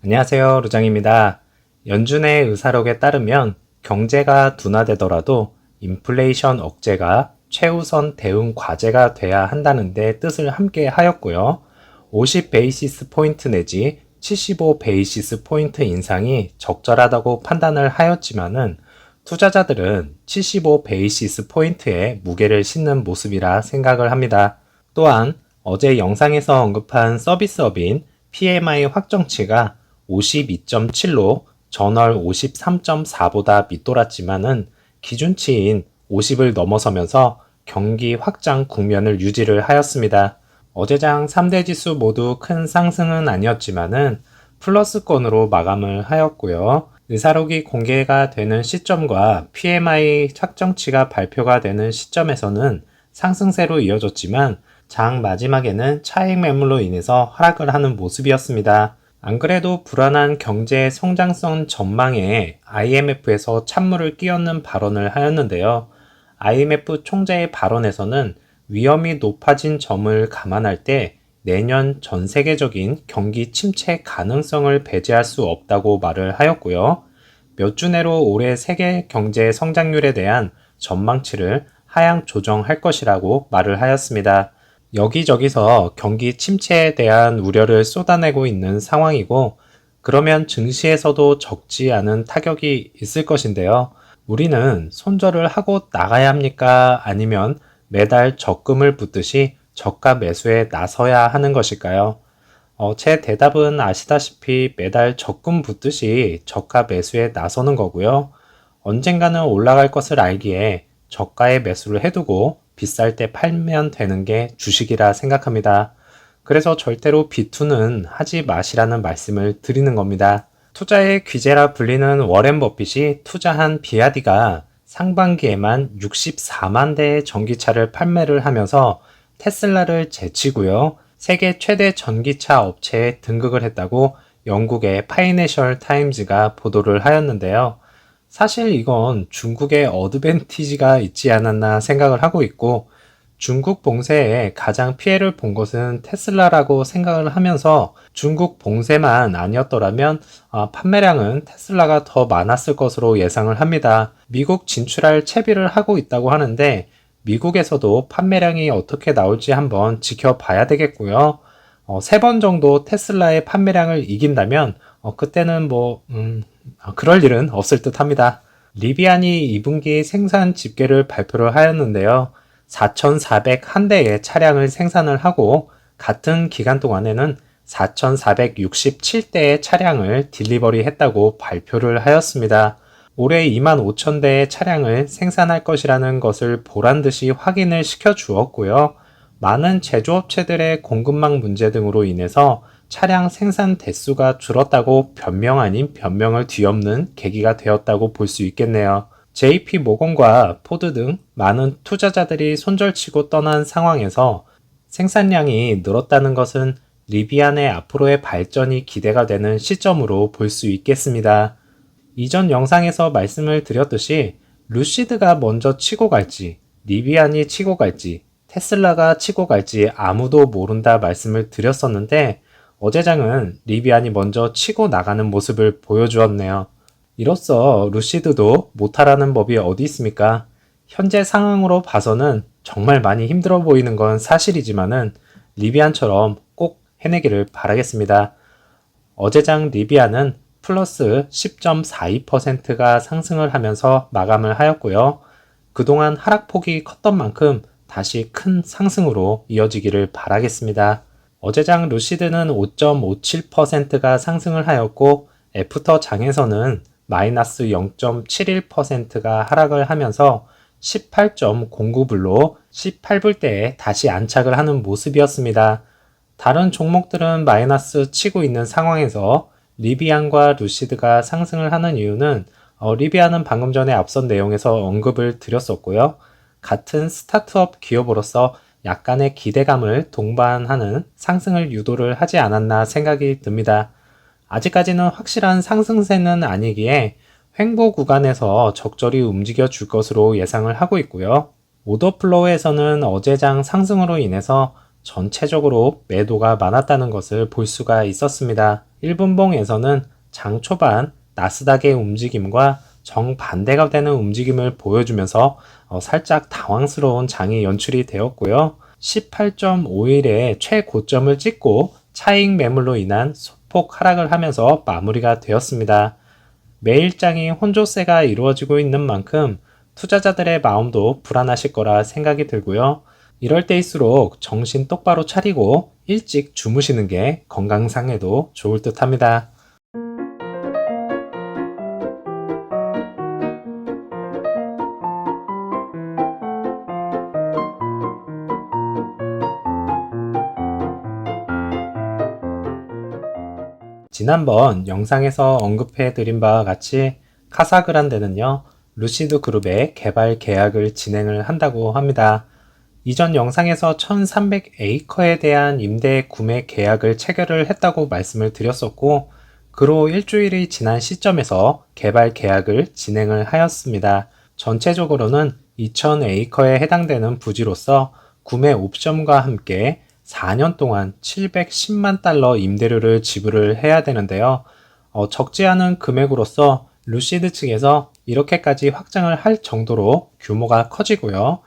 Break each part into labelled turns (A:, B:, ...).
A: 안녕하세요, 루장입니다. 연준의 의사록에 따르면 경제가 둔화되더라도 인플레이션 억제가 최우선 대응 과제가 돼야 한다는 데 뜻을 함께 하였고요. 50 베이시스 포인트 내지 75 베이시스 포인트 인상이 적절하다고 판단을 하였지만은 투자자들은 75 베이시스 포인트에 무게를 싣는 모습이라 생각을 합니다. 또한 어제 영상에서 언급한 서비스업인 PMI 확정치가 52.7로 전월 53.4보다 밑돌았지만은 기준치인 50을 넘어서면서 경기 확장 국면을 유지를 하였습니다. 어제장 3대 지수 모두 큰 상승은 아니었지만은 플러스권으로 마감을 하였고요. 의사록이 공개가 되는 시점과 PMI 확정치가 발표가 되는 시점에서는 상승세로 이어졌지만 장 마지막에는 차익 매물로 인해서 하락을 하는 모습이었습니다. 안 그래도 불안한 경제 성장성 전망에 IMF에서 찬물을 끼얹는 발언을 하였는데요. IMF 총재의 발언에서는 위험이 높아진 점을 감안할 때 내년 전 세계적인 경기 침체 가능성을 배제할 수 없다고 말을 하였고요. 몇 주 내로 올해 세계 경제 성장률에 대한 전망치를 하향 조정할 것이라고 말을 하였습니다. 여기저기서 경기 침체에 대한 우려를 쏟아내고 있는 상황이고, 그러면 증시에서도 적지 않은 타격이 있을 것인데요. 우리는 손절을 하고 나가야 합니까? 아니면 매달 적금을 붓듯이 저가 매수에 나서야 하는 것일까요? 제 대답은 아시다시피 매달 적금 붓듯이 저가 매수에 나서는 거고요. 언젠가는 올라갈 것을 알기에 저가에 매수를 해두고 비쌀 때 팔면 되는 게 주식이라 생각합니다. 그래서 절대로 비투는 하지 마시라는 말씀을 드리는 겁니다. 투자의 귀재라 불리는 워렌 버핏이 투자한 비아디가 상반기에만 64만 대의 전기차를 판매를 하면서 테슬라를 제치고요. 세계 최대 전기차 업체에 등극을 했다고 영국의 파이낸셜 타임즈가 보도를 하였는데요. 사실 이건 중국의 어드밴티지가 있지 않았나 생각을 하고 있고, 중국 봉쇄에 가장 피해를 본 것은 테슬라라고 생각을 하면서 중국 봉쇄만 아니었더라면 판매량은 테슬라가 더 많았을 것으로 예상을 합니다. 미국 진출할 채비를 하고 있다고 하는데 미국에서도 판매량이 어떻게 나올지 한번 지켜봐야 되겠고요. 3번 정도 테슬라의 판매량을 이긴다면 그때는 그럴 일은 없을 듯 합니다. 리비안이 2분기 생산 집계를 발표를 하였는데요. 4,401대의 차량을 생산을 하고 같은 기간 동안에는 4,467대의 차량을 딜리버리 했다고 발표를 하였습니다. 올해 25,000대의 차량을 생산할 것이라는 것을 보란듯이 확인을 시켜 주었고요. 많은 제조업체들의 공급망 문제 등으로 인해서 차량 생산 대수가 줄었다고 변명 아닌 변명을 뒤엎는 계기가 되었다고 볼 수 있겠네요. JP 모건과 포드 등 많은 투자자들이 손절치고 떠난 상황에서 생산량이 늘었다는 것은 리비안의 앞으로의 발전이 기대가 되는 시점으로 볼 수 있겠습니다. 이전 영상에서 말씀을 드렸듯이 루시드가 먼저 치고 갈지, 리비안이 치고 갈지, 테슬라가 치고 갈지 아무도 모른다 말씀을 드렸었는데 어제장은 리비안이 먼저 치고 나가는 모습을 보여주었네요. 이로써 루시드도 못하라는 법이 어디 있습니까? 현재 상황으로 봐서는 정말 많이 힘들어 보이는 건 사실이지만은 리비안처럼 꼭 해내기를 바라겠습니다. 어제장 리비안은 플러스 10.42%가 상승을 하면서 마감을 하였고요. 그동안 하락폭이 컸던 만큼 다시 큰 상승으로 이어지기를 바라겠습니다. 어제장 루시드는 5.57%가 상승을 하였고 애프터 장에서는 마이너스 0.71%가 하락을 하면서 18.09불로 18불대에 다시 안착을 하는 모습이었습니다. 다른 종목들은 마이너스 치고 있는 상황에서 리비안과 루시드가 상승을 하는 이유는 리비안은 방금 전에 앞선 내용에서 언급을 드렸었고요. 같은 스타트업 기업으로서 약간의 기대감을 동반하는 상승을 유도를 하지 않았나 생각이 듭니다. 아직까지는 확실한 상승세는 아니기에 횡보 구간에서 적절히 움직여 줄 것으로 예상을 하고 있고요. 오더플로우에서는 어제장 상승으로 인해서 전체적으로 매도가 많았다는 것을 볼 수가 있었습니다. 1분봉에서는 장 초반 나스닥의 움직임과 정반대가 되는 움직임을 보여주면서 살짝 당황스러운 장이 연출이 되었고요. 18.5일에 최고점을 찍고 차익 매물로 인한 소폭 하락을 하면서 마무리가 되었습니다. 매일장이 혼조세가 이루어지고 있는 만큼 투자자들의 마음도 불안하실 거라 생각이 들고요. 이럴 때일수록 정신 똑바로 차리고 일찍 주무시는 게 건강상에도 좋을 듯 합니다. 지난번 영상에서 언급해 드린 바와 같이 카사그란데는요, 루시드 그룹의 개발 계약을 진행을 한다고 합니다. 이전 영상에서 1300에이커에 대한 임대 구매 계약을 체결을 했다고 말씀을 드렸었고, 그로 일주일이 지난 시점에서 개발 계약을 진행을 하였습니다. 전체적으로는 2000에이커에 해당되는 부지로서 구매 옵션과 함께 4년 동안 710만 달러 임대료를 지불을 해야 되는데요. 적지 않은 금액으로서 루시드 측에서 이렇게까지 확장을 할 정도로 규모가 커지고요.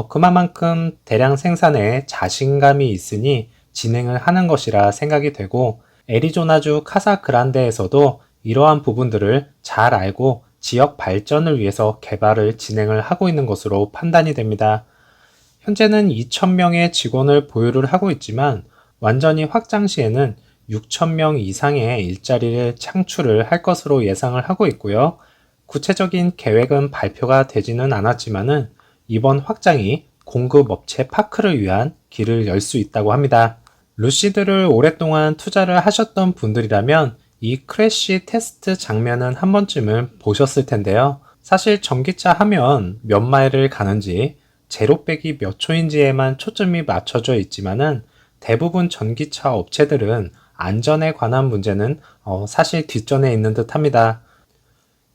A: 그만큼 대량 생산에 자신감이 있으니 진행을 하는 것이라 생각이 되고, 애리조나주 카사그란데에서도 이러한 부분들을 잘 알고 지역 발전을 위해서 개발을 진행을 하고 있는 것으로 판단이 됩니다. 현재는 2,000명의 직원을 보유를 하고 있지만 완전히 확장 시에는 6,000명 이상의 일자리를 창출을 할 것으로 예상을 하고 있고요. 구체적인 계획은 발표가 되지는 않았지만은 이번 확장이 공급업체 파크를 위한 길을 열 수 있다고 합니다. 루시드를 오랫동안 투자를 하셨던 분들이라면 이 크래시 테스트 장면은 한 번쯤은 보셨을 텐데요. 사실 전기차 하면 몇 마일을 가는지 제로 빼기 몇 초인지에만 초점이 맞춰져 있지만은 대부분 전기차 업체들은 안전에 관한 문제는 사실 뒷전에 있는 듯 합니다.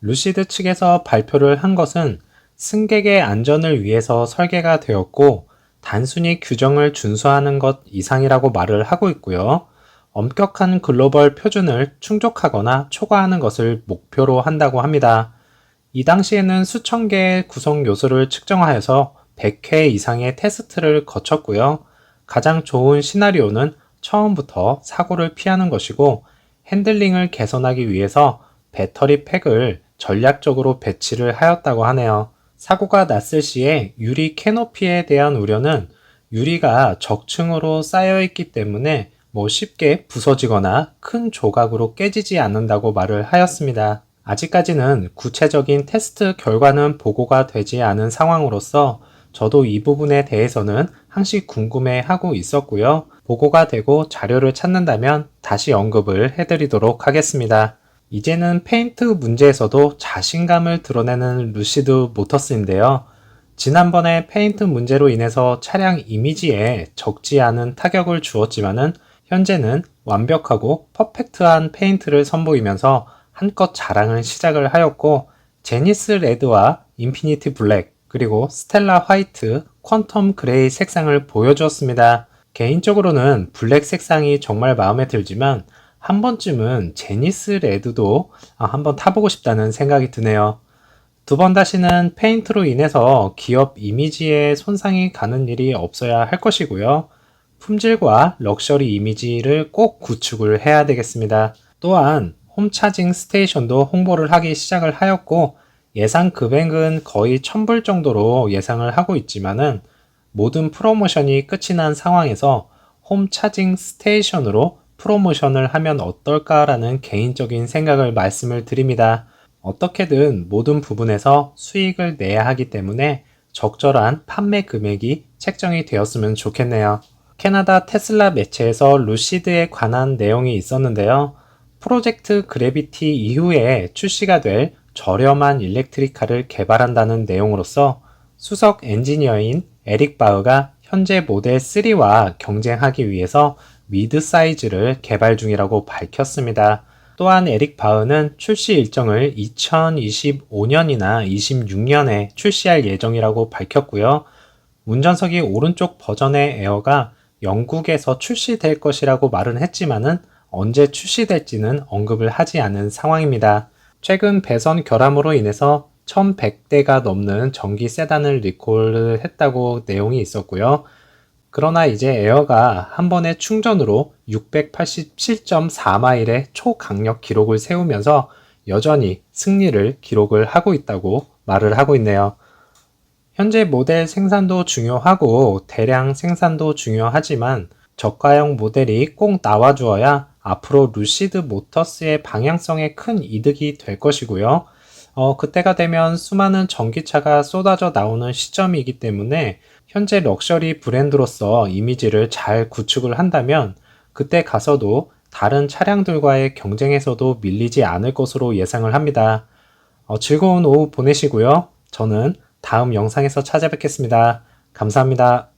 A: 루시드 측에서 발표를 한 것은 승객의 안전을 위해서 설계가 되었고 단순히 규정을 준수하는 것 이상이라고 말을 하고 있고요. 엄격한 글로벌 표준을 충족하거나 초과하는 것을 목표로 한다고 합니다. 이 당시에는 수천 개의 구성 요소를 측정하여서 100회 이상의 테스트를 거쳤고요. 가장 좋은 시나리오는 처음부터 사고를 피하는 것이고, 핸들링을 개선하기 위해서 배터리 팩을 전략적으로 배치를 하였다고 하네요. 사고가 났을 시에 유리 캐노피에 대한 우려는 유리가 적층으로 쌓여 있기 때문에 쉽게 부서지거나 큰 조각으로 깨지지 않는다고 말을 하였습니다. 아직까지는 구체적인 테스트 결과는 보고가 되지 않은 상황으로서 저도 이 부분에 대해서는 항시 궁금해하고 있었고요. 보고가 되고 자료를 찾는다면 다시 언급을 해드리도록 하겠습니다. 이제는 페인트 문제에서도 자신감을 드러내는 루시드 모터스인데요. 지난번에 페인트 문제로 인해서 차량 이미지에 적지 않은 타격을 주었지만은 현재는 완벽하고 퍼펙트한 페인트를 선보이면서 한껏 자랑을 시작을 하였고, 제니스 레드와 인피니티 블랙, 그리고 스텔라 화이트, 퀀텀 그레이 색상을 보여주었습니다. 개인적으로는 블랙 색상이 정말 마음에 들지만 한 번쯤은 제니스 레드도 한번 타보고 싶다는 생각이 드네요. 두 번 다시는 페인트로 인해서 기업 이미지에 손상이 가는 일이 없어야 할 것이고요. 품질과 럭셔리 이미지를 꼭 구축을 해야 되겠습니다. 또한 홈차징 스테이션도 홍보를 하기 시작을 하였고, 예상 금액은 거의 1,000불 정도로 예상을 하고 있지만은 모든 프로모션이 끝이 난 상황에서 홈차징 스테이션으로 프로모션을 하면 어떨까라는 개인적인 생각을 말씀을 드립니다. 어떻게든 모든 부분에서 수익을 내야 하기 때문에 적절한 판매 금액이 책정이 되었으면 좋겠네요. 캐나다 테슬라 매체에서 루시드에 관한 내용이 있었는데요. 프로젝트 그래비티 이후에 출시가 될 저렴한 일렉트리카를 개발한다는 내용으로서 수석 엔지니어인 에릭 바흐가 현재 모델 3와 경쟁하기 위해서 미드 사이즈를 개발 중이라고 밝혔습니다. 또한 에릭 바흐는 출시 일정을 2025년이나 26년에 출시할 예정이라고 밝혔고요. 운전석이 오른쪽 버전의 에어가 영국에서 출시될 것이라고 말은 했지만은 언제 출시될지는 언급을 하지 않은 상황입니다. 최근 배선 결함으로 인해서 1100대가 넘는 전기 세단을 리콜을 했다고 내용이 있었고요. 그러나 이제 에어가 한 번의 충전으로 687.4마일의 초강력 기록을 세우면서 여전히 승리를 기록을 하고 있다고 말을 하고 있네요. 현재 모델 생산도 중요하고 대량 생산도 중요하지만 저가형 모델이 꼭 나와주어야 앞으로 루시드 모터스의 방향성에 큰 이득이 될 것이고요. 그때가 되면 수많은 전기차가 쏟아져 나오는 시점이기 때문에 현재 럭셔리 브랜드로서 이미지를 잘 구축을 한다면 그때 가서도 다른 차량들과의 경쟁에서도 밀리지 않을 것으로 예상을 합니다. 즐거운 오후 보내시고요. 저는 다음 영상에서 찾아뵙겠습니다. 감사합니다.